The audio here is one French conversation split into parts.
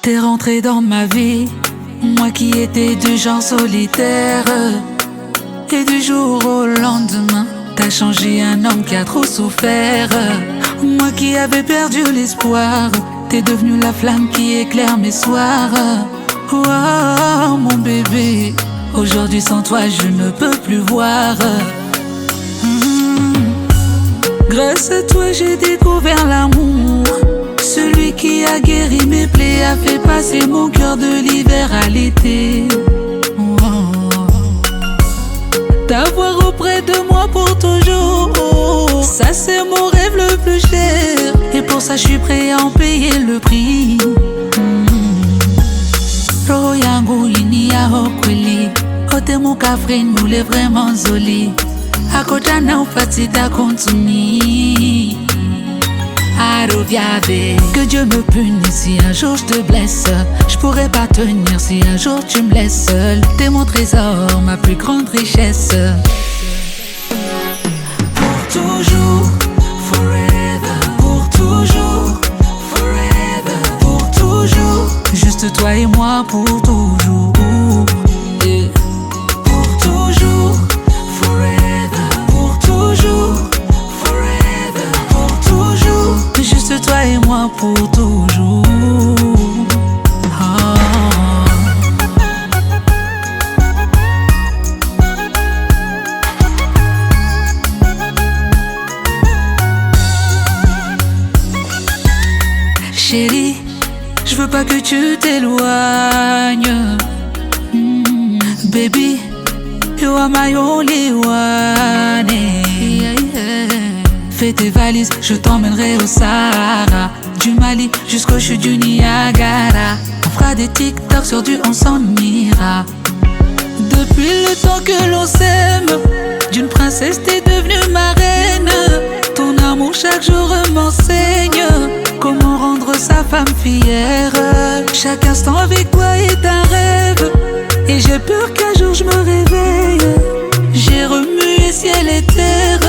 T'es rentré dans ma vie, moi qui étais du genre solitaire. Et du jour au lendemain, t'as changé un homme qui a trop souffert. Moi qui avais perdu l'espoir, t'es devenu la flamme qui éclaire mes soirs. Oh mon bébé, aujourd'hui sans toi je ne peux plus voir. Grâce à toi j'ai découvert l'amour, celui qui a guéri mes plaies, a fait passer mon cœur de l'hiver à l'été. T'avoir auprès de moi pour toujours, ça c'est mon rêve le plus cher, et pour ça je suis prêt à en payer le prix. Roho yangu ini ya kweli, ote mukafre nule vraiment zoli, akota na ufati ta kontuni. Que Dieu me punisse si un jour je te blesse. Je pourrais pas tenir si un jour tu me laisses seul. T'es mon trésor, ma plus grande richesse. Pour toujours, forever. Pour toujours, forever. Pour toujours, juste toi et moi pour toujours. Yeah. Pour toujours, forever. Pour toujours, forever. Pour toujours, juste toi et moi pour toujours. Oh. Chérie, je veux pas que tu t'éloignes. Baby, you are my only one. Fais tes valises, je t'emmènerai au Sahara, du Mali jusqu'au chute du Niagara. On fera des TikTok sur du on s'en ira. Depuis le temps que l'on s'aime, d'une princesse t'es devenue ma reine. Ton amour chaque jour m'enseigne comment rendre sa femme fière. Chaque instant avec toi est un rêve, et j'ai peur qu'un jour je me réveille. J'ai remué ciel et terre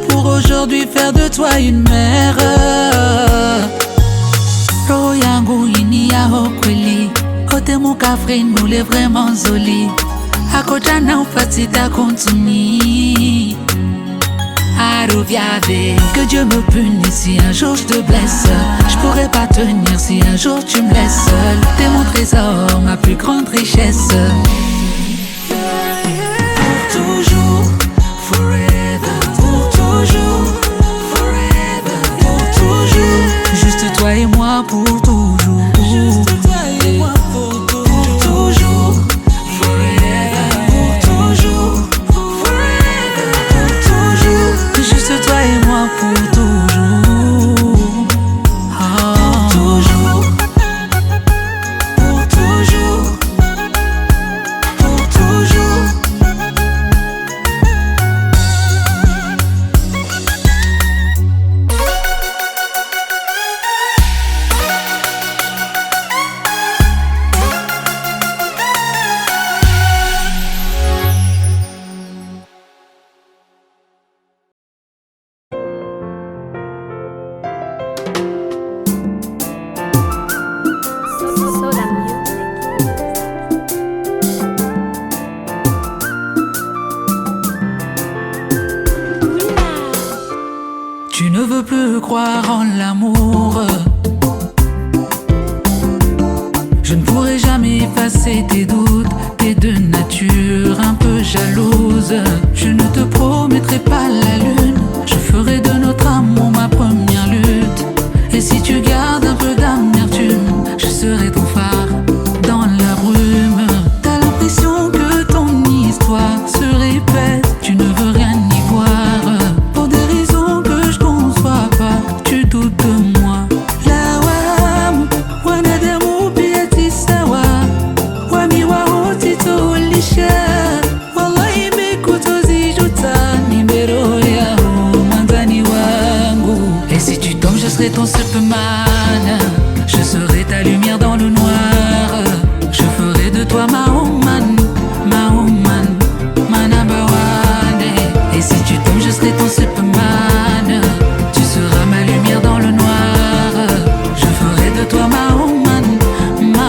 pour aujourd'hui faire de toi une mère. Roho yangu ini ya kweli, ote mukafre nule vraiment zoli, akota na ufati ta kontuni. Que Dieu me punisse si un jour je te blesse. Je pourrais pas tenir si un jour tu me laisses seul. T'es mon trésor, ma plus grande richesse. Pour toujours, forever. Pour toujours, forever. Pour toujours, juste toi et moi pour toujours. Juste toi et moi pour toujours. Pour toujours, forever. Pour toujours, forever. Pour toujours, juste toi et moi pour toujours. Pour toujours, pour toujours, pour toujours. Tu ne veux plus croire en l'amour. Je ne pourrai jamais effacer tes doutes. T'es de nature un peu jalouse. Je ne te promettrai pas la lune. Je ferai de notre amour ma première lutte. Et si tu gardes un peu d'amertume, je serai ton phare dans la brume. T'as l'impression que ton histoire se répète. Tu ne veux rien y voir. Pour des raisons que je conçois pas, tu doutes de moi. Lawam, wanadamu pia tisawa. Wami wao titolisha. Wallahi mekutozijuta. Nimero yao mwanzani wangu. Et si tu tombes, je serai ton Superman. Je serai ta lumière dans le noir. Je ferai de toi ma woman, ma woman, ma number one. Et si tu tombes, je serai ton Superman. Tu seras ma lumière dans le noir. Je ferai de toi ma woman, ma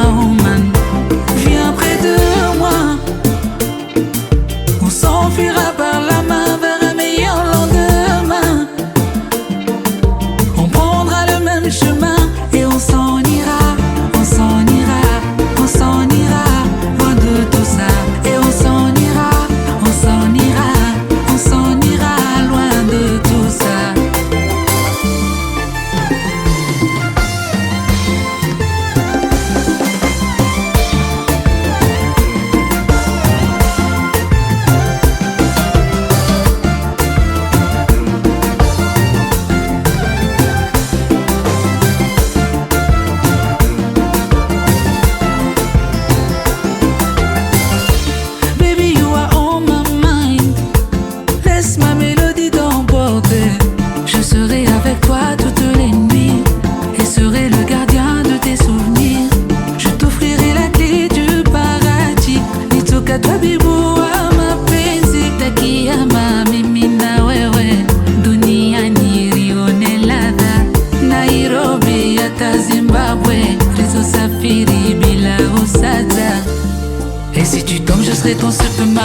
serai ton Superman.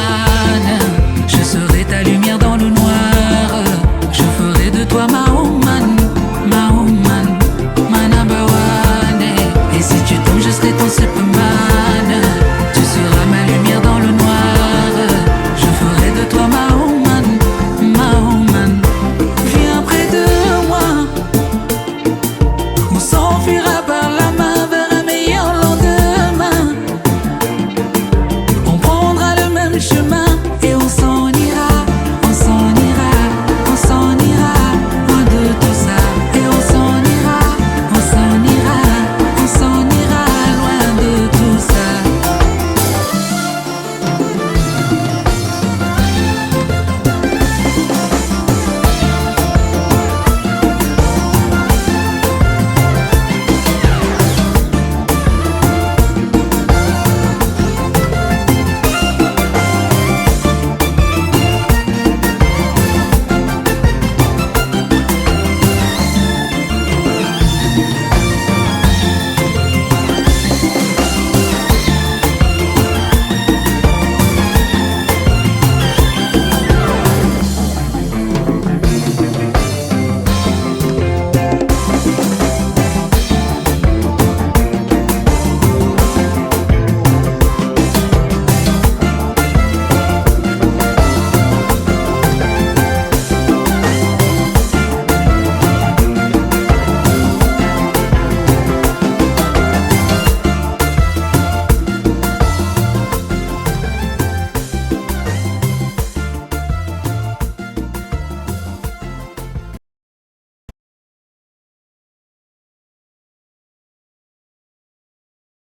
Je serai ta lumière dans le noir. Je ferai de toi ma woman, my number one. Et si tu tombes, je serai ton Superman. Tu seras ma lumière dans le noir. Je ferai de toi ma woman, my woman. Viens près de moi. On s'enfuira par la main vers un meilleur lendemain. On prendra le même chemin et on s'en ira, on s'en ira, on s'en ira, loin de tout ça. Et on s'en ira, on s'en ira, on s'en ira, loin de tout ça.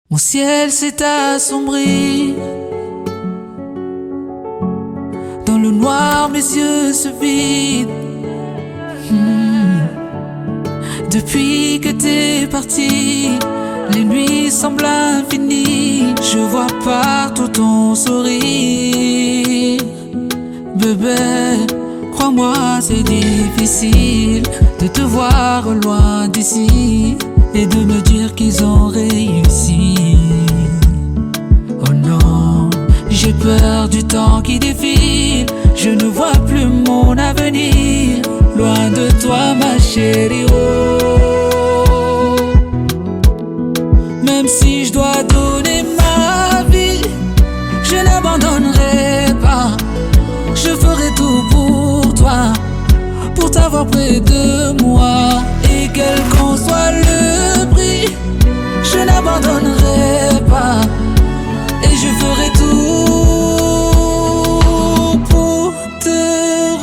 Mon ciel s'est assombri. Dans le noir, mes yeux se vident. Depuis que t'es parti, les nuits semblent infinies. Je vois partout ton sourire. Bébé, crois-moi, c'est difficile de te voir loin d'ici et de me dire qu'ils ont réussi. Oh non, j'ai peur du temps qui défile. Je ne vois plus mon avenir loin de toi, ma chérie. Oh, même si je dois donner ma vie, je n'abandonnerai pas. Je ferai tout pour toi, pour t'avoir près de moi. Et quel qu'en soit le prix, je n'abandonnerai pas. Et je ferai tout pour te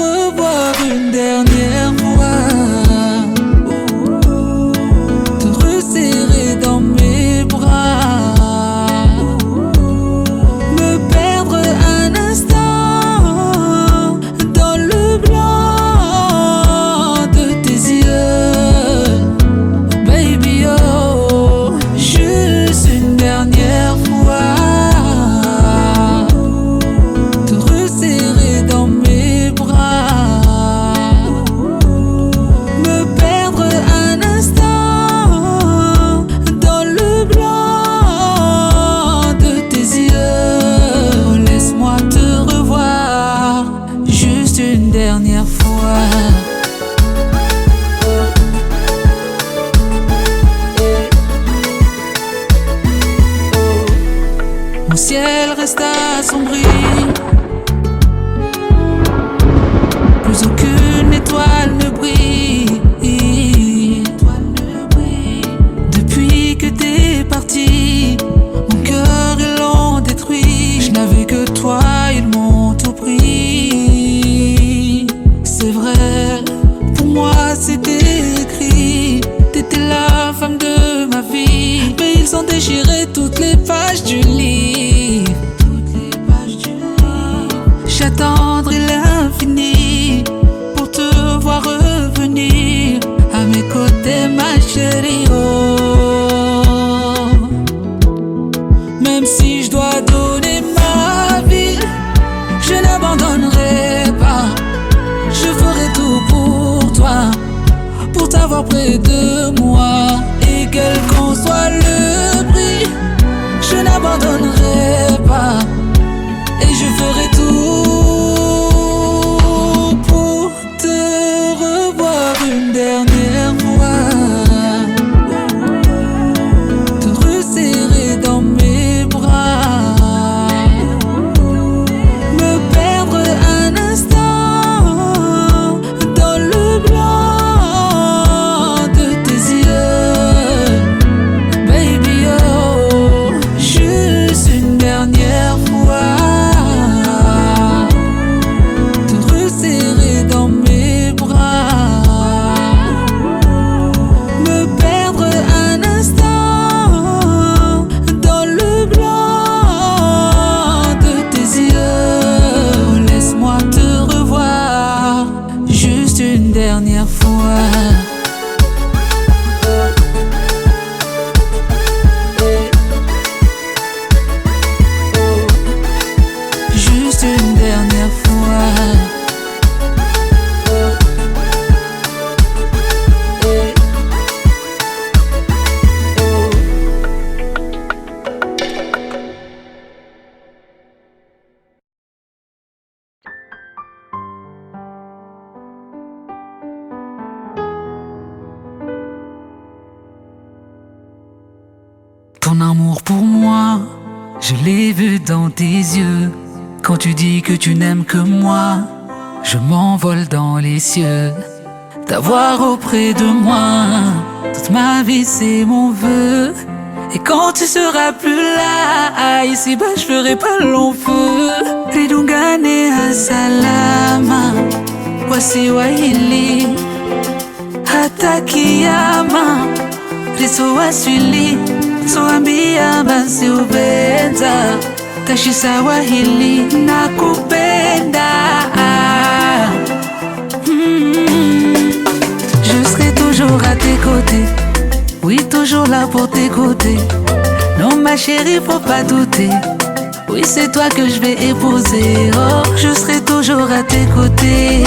revoir une dernière fois. Te resserrer dans mes bras. Me perdre un instant dans le blanc de tes yeux. Baby, oh, juste une dernière fois. Te resserrer dans mes bras. Me perdre un instant dans le blanc de tes yeux. Oh, laisse-moi te revoir juste une dernière fois. Mon ciel reste assombri. Plus aucune étoile ne brille. Depuis que t'es parti, mon cœur ils l'ont détruit. Je n'avais que toi, ils m'ont tout pris. C'est vrai, pour moi c'était écrit. T'étais la femme de ma vie, mais ils ont déchiré toutes les pages du livre. J'attendrai l'infini pour te voir revenir à mes côtés, ma chérie. Oh, même si je dois donner ma vie, je n'abandonnerai pas. Je ferai tout pour toi, pour t'avoir près de moi. Et quel qu'en soit le prix, je n'abandonnerai pas. Et fois. Juste une dernière fois. Ton amour pour moi, je l'ai vu dans tes yeux. Quand tu dis que tu n'aimes que moi, je m'envole dans les cieux. T'avoir auprès de moi, toute ma vie c'est mon vœu. Et quand tu seras plus là, ici-bas je ferai pas long feu. Ridungane salama, wasiwahili hata kiyama. Risowaswili, soambia basi ubenza. Tashisawahili nakupenda. Je serai toujours à tes côtés, oui toujours là pour t'écouter. Non ma chérie faut pas douter, oui c'est toi que je vais épouser. Oh je serai toujours à tes côtés,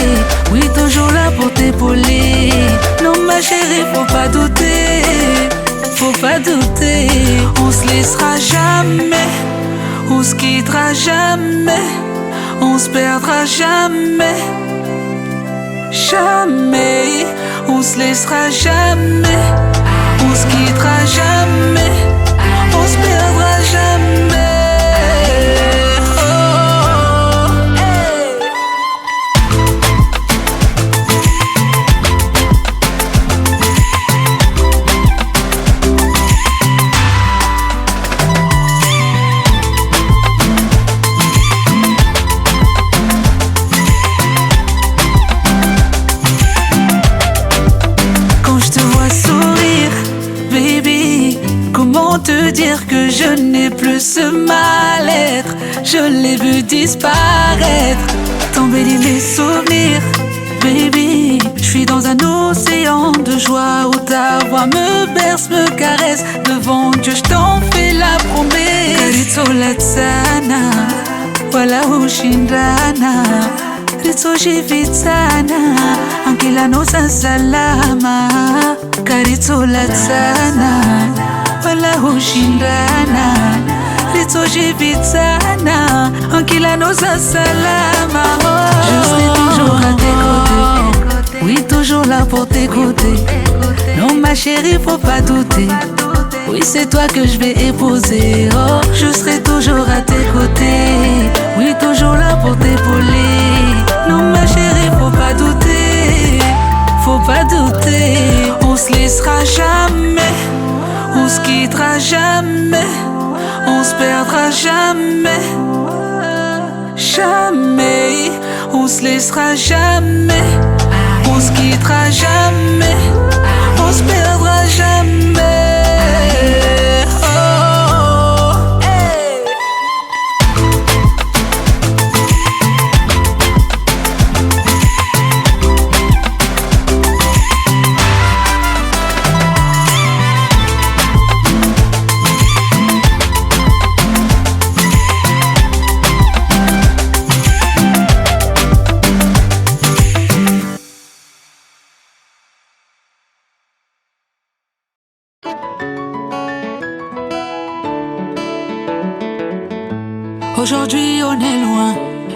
oui toujours là pour t'épauler. Non ma chérie faut pas douter, faut pas douter. On se laissera jamais, on se quittera jamais, on se perdra jamais. Jamais, on se laissera jamais, on se quittera jamais, on se perdra jamais. Te dire que je n'ai plus ce mal-être, je l'ai vu disparaître, tomber dans mes souvenirs. Baby, je suis dans un océan de joie où ta voix me berce, me caresse. Devant Dieu, je t'en fais la promesse. Karitolatsana, wala ushindana. Ritsoshivitsana, ankilano sa salama. Karitolatsana, wala ushindana. Ritsoshivitsana, ankilano sa salama. Je serai toujours à tes côtés, oui toujours là pour t'écouter. Non ma chérie faut pas douter, oui c'est toi que je vais épouser. Oh je serai toujours à tes côtés, oui toujours là pour t'épauler. Non ma chérie faut pas douter, faut pas douter. On se laissera jamais, on se quittera jamais, on se perdra jamais. Jamais, on se laissera jamais, on se quittera jamais, on se perdra jamais. Oh, hey. Aujourd'hui on est loin,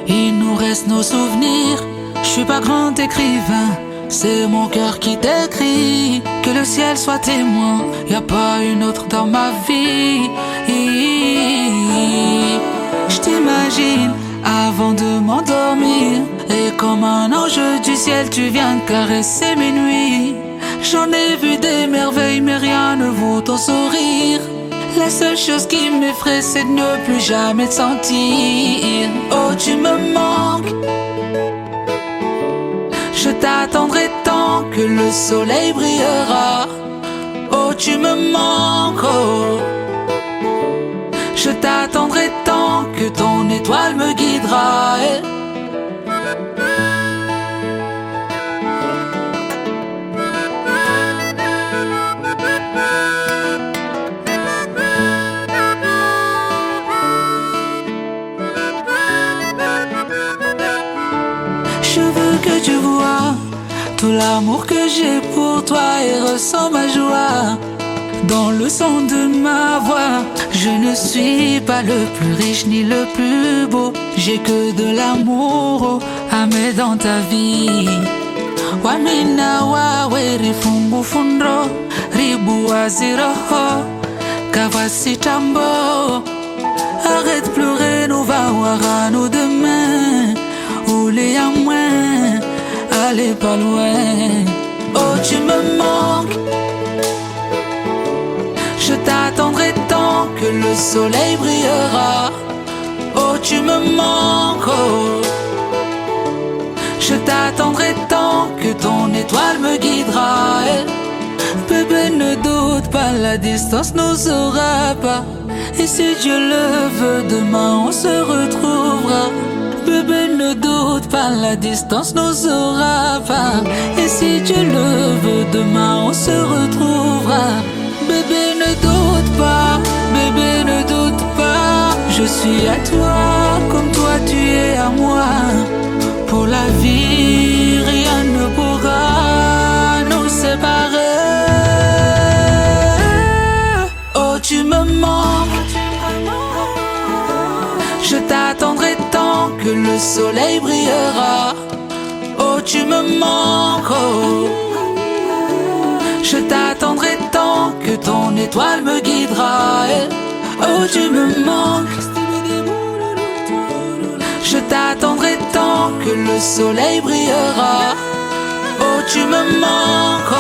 il nous reste nos souvenirs. Je suis pas grand écrivain, c'est mon cœur qui t'écrit. Que le ciel soit témoin, y a pas une autre dans ma vie. Je t'imagine avant de m'endormir, et comme un ange du ciel tu viens caresser mes nuits. J'en ai vu des merveilles mais rien ne vaut ton sourire. La seule chose qui m'effraie c'est de ne plus jamais te sentir. Oh tu me manques, je t'attendrai tant que le soleil brillera. Oh tu me manques, oh. Je t'attendrai tant que ton étoile me guidera. l'amour que j'ai pour toi et ressens ma joie dans le son de ma voix. Je ne suis pas le plus riche ni le plus beau, j'ai que de l'amour à mettre dans ta vie. Wamina wawe rifungu fundro ribu aziroho kavasi tambo. Arrête de pleurer, nous va voir à nous demain. Oulé à moins, allez pas loin. Oh tu me manques, je t'attendrai tant que le soleil brillera. Oh tu me manques, oh. Je t'attendrai tant que ton étoile me guidera. Bébé ne doute pas, la distance nous aura pas. Et si Dieu le veut, demain on se retrouvera. Bébé ne doute pas, la distance nous aura pas. Et si Dieu le veut, demain on se retrouvera. Bébé ne doute pas, bébé ne doute pas. Je suis à toi comme toi tu es à moi. Pour la vie, rien ne pourra nous séparer. Oh tu me manques, je t'attendrai tant que le soleil brillera. Oh tu me manques, oh. Je t'attendrai tant que ton étoile me guidera. Oh tu me manques, je t'attendrai tant que le soleil brillera. Oh tu me manques, oh.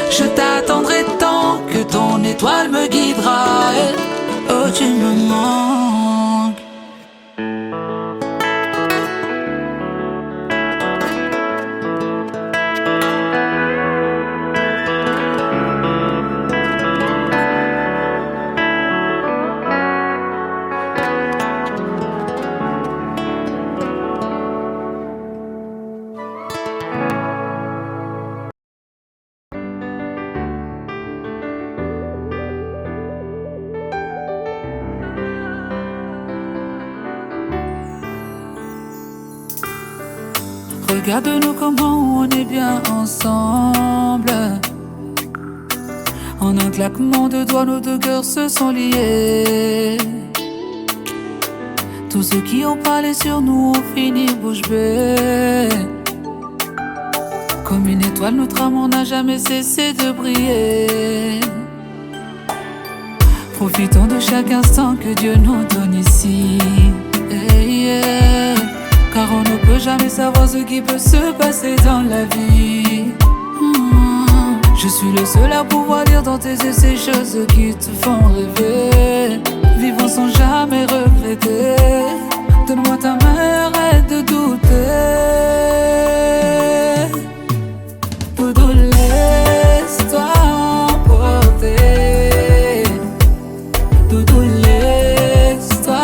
Je t'attendrai tant que ton étoile me guidera. Oh tu me manques. Regarde-nous comment on est bien ensemble. En un claquement de doigts, nos deux cœurs se sont liés. Tous ceux qui ont parlé sur nous ont fini bouche bée. Comme une étoile, notre amour n'a jamais cessé de briller. Profitons de chaque instant que Dieu nous donne ici. Hey, yeah. Car on ne peut jamais savoir ce qui peut se passer dans la vie. Je suis le seul à pouvoir lire dans tes yeux ces choses qui te font rêver. Vivons sans jamais regretter. Donne-moi ta main, arrête de douter. Doudou, laisse-toi emporter. Doudou, laisse-toi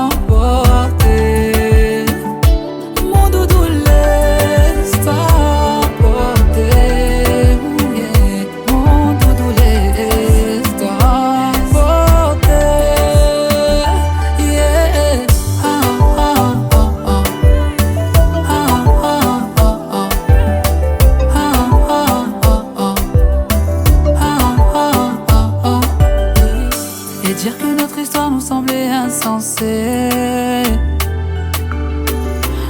emporter. Mon doudou, laisse-toi emporter. Yeah. Mon doudou, laisse-toi emporter. Yeah. Ah, ah, ah, ah. Ah, ah, ah, ah. Ah, ah, ah, ah. Et dire que notre histoire nous semblait insensée.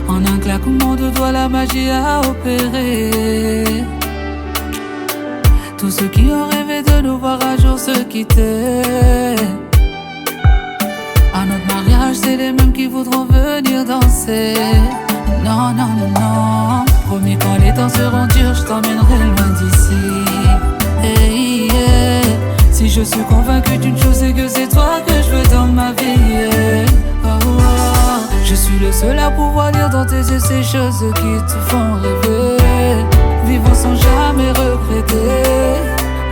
En un claquement de doigts, la magie a opéré. Tous ceux qui ont rêvé de nous voir un jour se quitter. À notre mariage, c'est les mêmes qui voudront venir danser. Non, non, non, non. Promis, quand les temps seront durs, je t'emmènerai loin d'ici. Hey, yeah. Si je suis convaincu d'une chose, c'est que c'est toi que je veux dans ma vie. Yeah. Oh, oh. Je suis le seul à pouvoir lire dans tes yeux ces choses qui te font rêver. Vivons sans jamais regretter.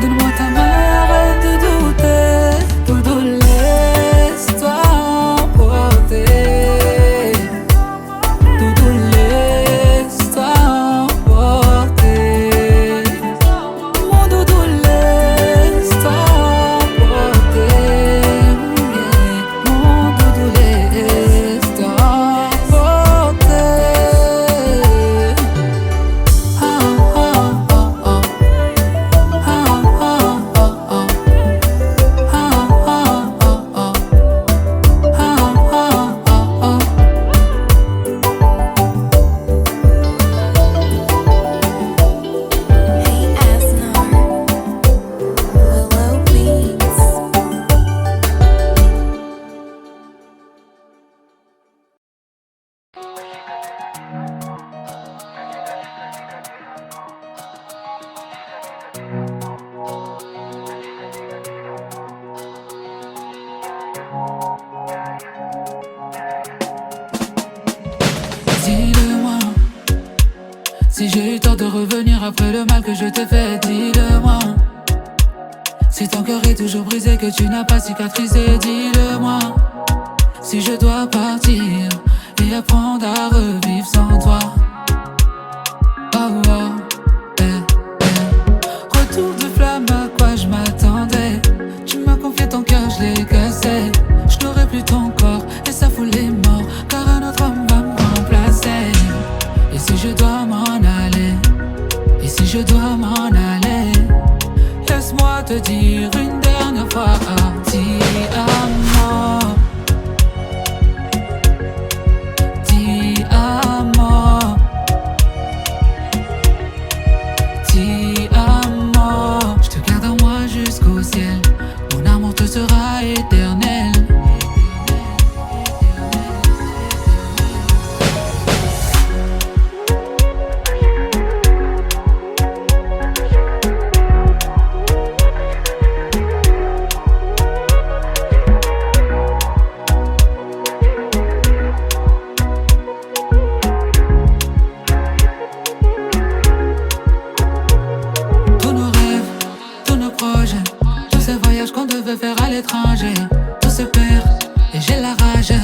Donne-moi ta main, arrête de douter. Doudou, laisse-toi emporter. Doudou, laisse-toi emporter. Mon doudou, laisse-toi emporter. Yeah. Mon doudou, laisse-toi emporter. Si j'ai eu tort de revenir après le mal que je t'ai fait, dis-le-moi. Si ton cœur est toujours brisé, que tu n'as pas cicatrisé, dis-le-moi. Si je dois partir et apprendre à revivre sans toi. Oh oh, Retour de flamme, à quoi je m'attendais. Tu m'as confié ton cœur, je l'ai cassé. Je n'aurai plus ton corps et ça fout les morts, car un autre homme va me remplacer. Et si je dois m'en aller, et si je dois m'en aller, laisse-moi te dire une dernière fois, ti amo. Ti amo. Ti amo. Je te garde en moi jusqu'au ciel. Mon amour te sera éternel. L'étranger, tout se perd et j'ai la rage.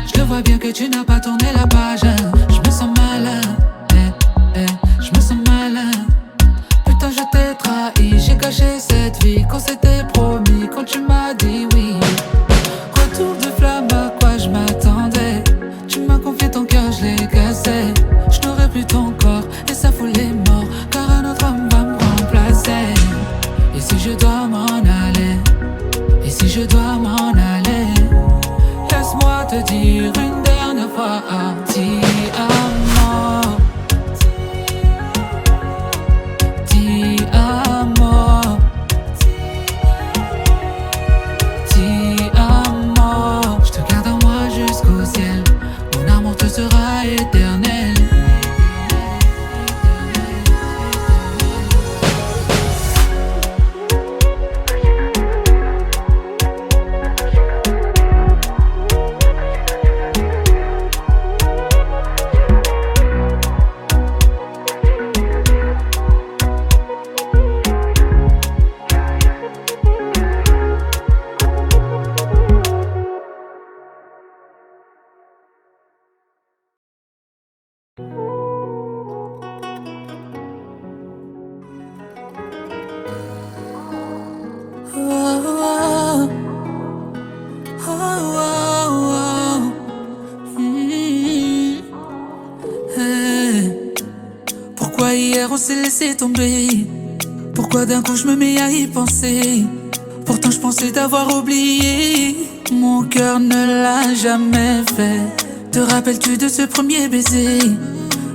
Je le vois bien que tu n'as pas tourné la page. Je me sens malin, je me sens malin. Putain, je t'ai trahi, j'ai caché cette vie qu'on s'était promis quand tu m'as dit oui. Retour de flamme, à quoi je m'attendais. Tu m'as confié ton cœur, je l'ai cassé. Je n'aurai plus ton corps et ça fout les morts, car un autre homme va me remplacer. Et si je dois m'en aller, et si je dois m'en aller, laisse-moi te dire une dernière fois, ti amo. Ti amo. Ti amo. Je te garde en moi jusqu'au ciel. Mon amour te sera éternel. Pourquoi hier on s'est laissé tomber? Pourquoi d'un coup je me mets à y penser? Pourtant je pensais t'avoir oublié. Mon cœur ne l'a jamais fait. Te rappelles-tu de ce premier baiser?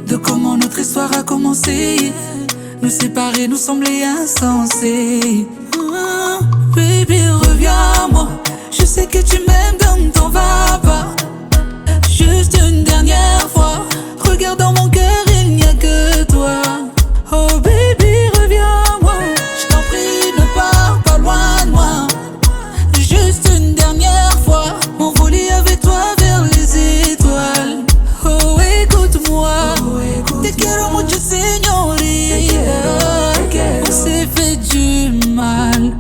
De comment notre histoire a commencé? Nous séparer nous semblait insensé. Baby, reviens à moi. Je sais que tu m'aimes, donc t'en vas pas. Juste une dernière fois. Regarde dans mon cœur, il n'y a que toi. Oh baby, reviens à moi. Je t'en prie, ne pars pas loin de moi. Juste une dernière fois. M'envoler avec toi vers les étoiles. Oh écoute-moi. Te quiero mucho, señorita. On s'est fait du mal.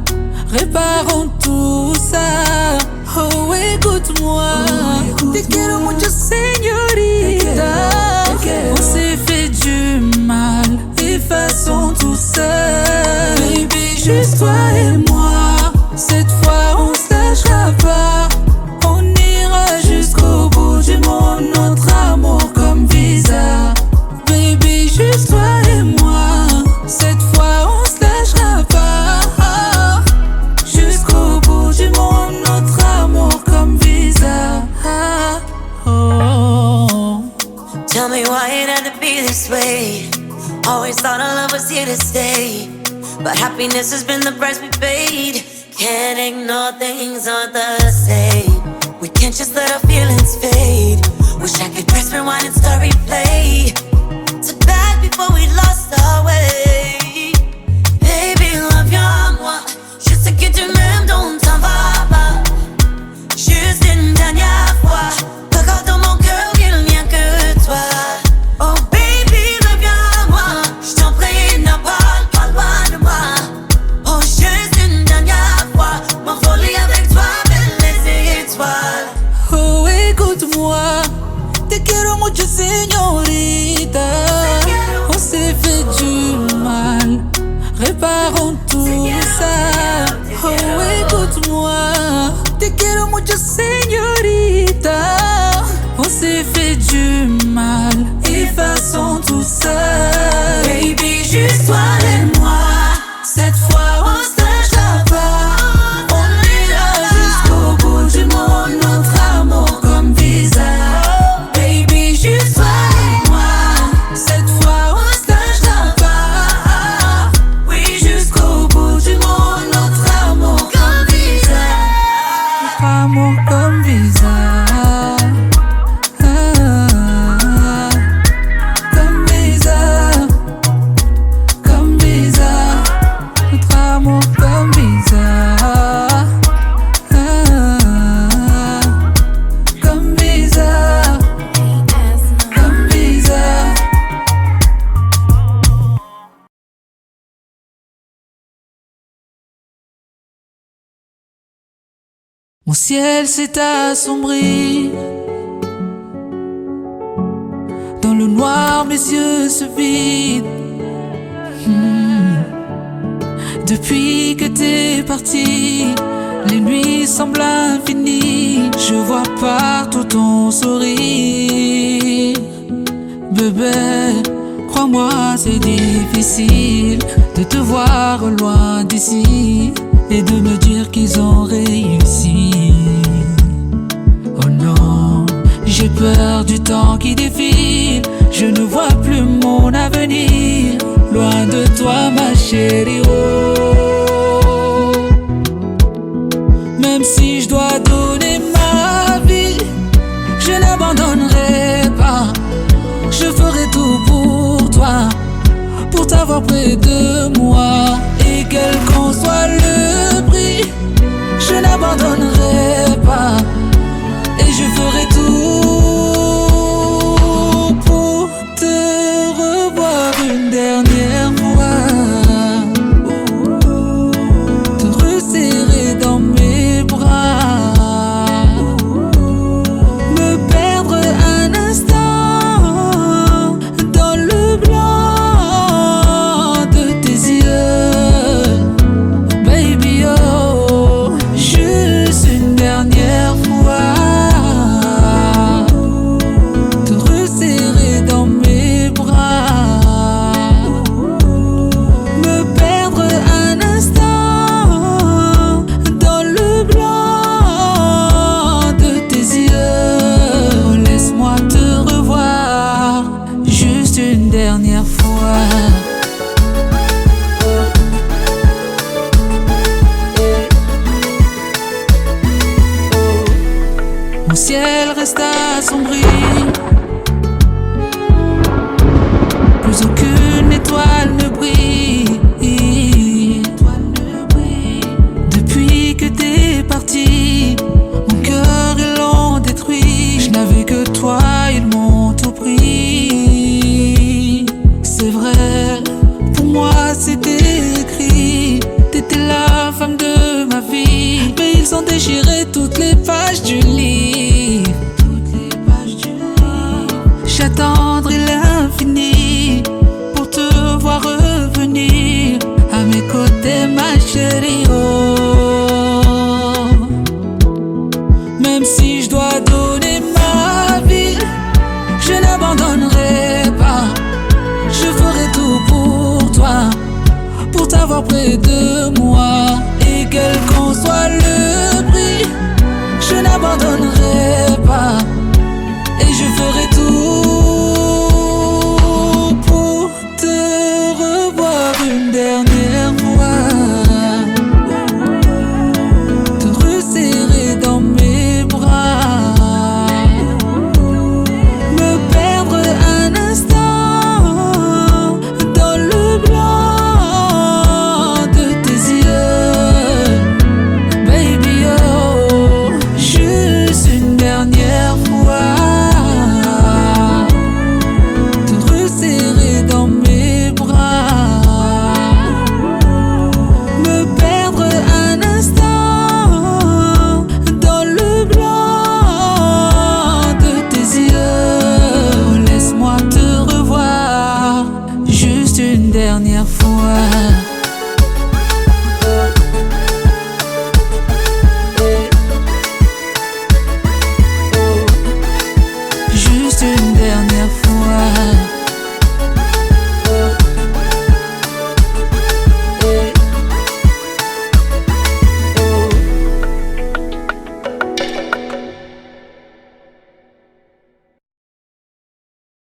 Réparons tout ça. Oh écoute-moi. Te quiero mucho, señorita. On s'est fait du mal. Effaçons tout ça. Baby, juste toi et moi. Cette fois on se lâchera pas. On ira jusqu'au bout du monde. Notre amour comme visa. Baby, juste toi et moi. Cette fois on se lâchera pas. Jusqu'au bout du monde. Notre amour comme visa. Oh. Tell me why it had to be this way. Always thought our love was here to stay, but happiness has been the price we paid. Can't ignore things aren't the same. We can't just let our feelings fade. Wish I could press rewind and start replay to back before we lost our way. Baby, reviens-moi. Je sais que tu m'aimes, donc t'en vas pas. Juste une dernière fois. Regarde dans mon cœur, il n'y a que toi. Oh baby, reviens-moi. dans tout ça. Oh, écoute-moi, te quiero mucho, señorita. On s'est fait du mal, effaçons tout ça. Baby, juste toi et moi. Cette fois on se lâchera pas. On ira jusqu'au bout du monde. Notre amour comme visa. Baby, juste toi et moi. Cette fois on se lâchera pas. Oui, jusqu'au bout du monde. Notre amour comme visa. Notre amour comme visa. Mon ciel s'est assombri. Dans le noir, mes yeux se vident. Depuis que t'es parti, les nuits semblent infinies. Je vois partout ton sourire. Bébé, crois-moi, c'est difficile de te voir loin d'ici et de me dire qu'ils ont réussi. Oh non, j'ai peur du temps qui défile. Je ne vois plus mon avenir loin de toi, ma chérie. Oh, même si je dois donner ma vie, je n'abandonnerai pas. Je ferai tout pour toi, pour t'avoir près de moi. Et quel qu'en soit le prix, je n'abandonnerai pas. Et je ferai tout pour te revoir une dernière fois. Te resserrer dans mes bras. Me perdre un instant dans le blanc de tes yeux. Baby, oh, juste une dernière fois. Te resserrer dans mes bras. Me perdre un instant dans le blanc de tes yeux. Oh, laisse-moi te revoir juste une dernière fois. Mon ciel reste assombri. Plus aucune étoile ne brille. Depuis que t'es parti, mon cœur ils l'ont détruit. Je n'avais que toi, ils m'ont tout pris. C'est vrai, pour moi c'était écrit. T'étais la femme de ma vie, mais ils ont déchiré toutes les pages du livre. J'attendrai l'infini pour te voir revenir à mes côtés, ma chérie. Oh, même si je dois donner ma vie, je n'abandonnerai pas. Je ferai tout pour toi, pour t'avoir près de moi. Et quel qu'en soit le prix, je n'abandonnerai pas. Et je ferai tout pour te revoir une dernière fois. Te resserrer dans mes bras. Me perdre un instant dans le blanc de tes yeux. Baby, oh, juste une dernière fois. Te resserrer dans mes bras. Me perdre un instant dans le blanc de tes yeux. Laisse-moi te revoir juste une dernière fois.